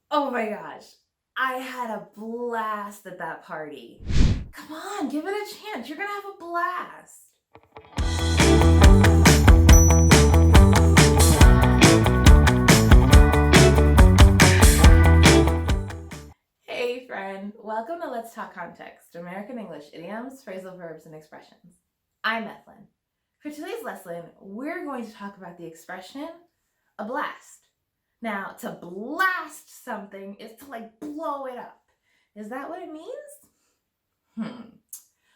Oh my gosh, I had a blast at that party. Come on, give it a chance. You're gonna have a blast. Hey friend, welcome to Let's Talk Context, American English idioms, phrasal verbs, and expressions. I'm Ethlyn. For today's lesson, we're going to talk about the expression, a blast. Now, to blast something is to blow it up. Is that what it means?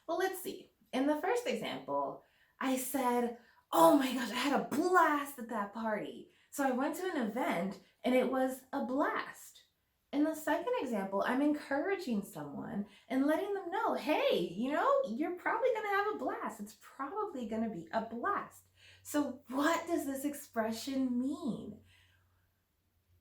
Well, let's see. In the first example, I said, oh my gosh, I had a blast at that party. So I went to an event and it was a blast. In the second example, I'm encouraging someone and letting them know, hey, you're probably going to have a blast. It's probably going to be a blast. So what does this expression mean?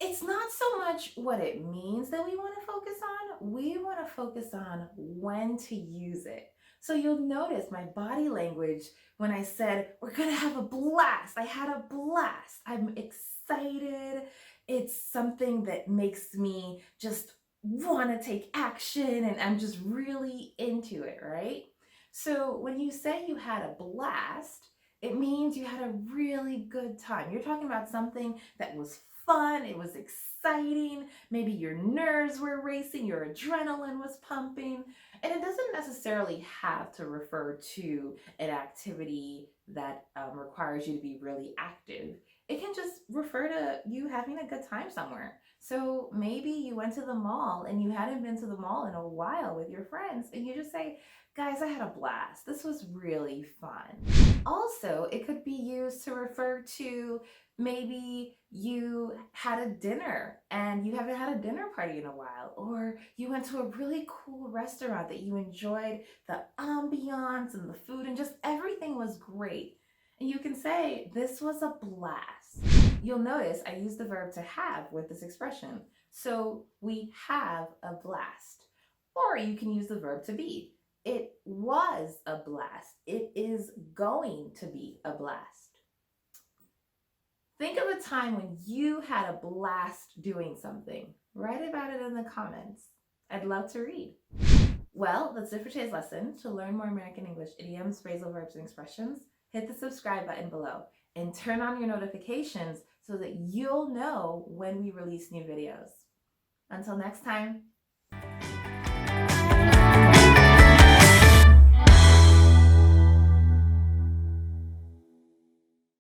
It's not so much what it means that we want to focus on. We want to focus on when to use it. So you'll notice my body language when I said, we're going to have a blast. I had a blast. I'm excited. It's something that makes me just want to take action and I'm just really into it, right? So when you say you had a blast, it means you had a really good time. You're talking about something that was fun, it was exciting, maybe your nerves were racing, your adrenaline was pumping, and it doesn't necessarily have to refer to an activity that requires you to be really active. It can just refer to you having a good time somewhere. So maybe you went to the mall and you hadn't been to the mall in a while with your friends, and you just say, guys, I had a blast. This was really fun. Also, it could be used to refer to maybe you had a dinner and you haven't had a dinner party in a while, or you went to a really cool restaurant that you enjoyed the ambiance and the food and just everything was great. And you can say, this was a blast. You'll notice I use the verb to have with this expression. So we have a blast. Or you can use the verb to be. It was a blast. It is going to be a blast. Think of a time when you had a blast doing something. Write about it in the comments. I'd love to read. Well, that's it for today's lesson. To learn more American English idioms, phrasal verbs, and expressions, hit the subscribe button below and turn on your notifications so that you'll know when we release new videos. Until next time.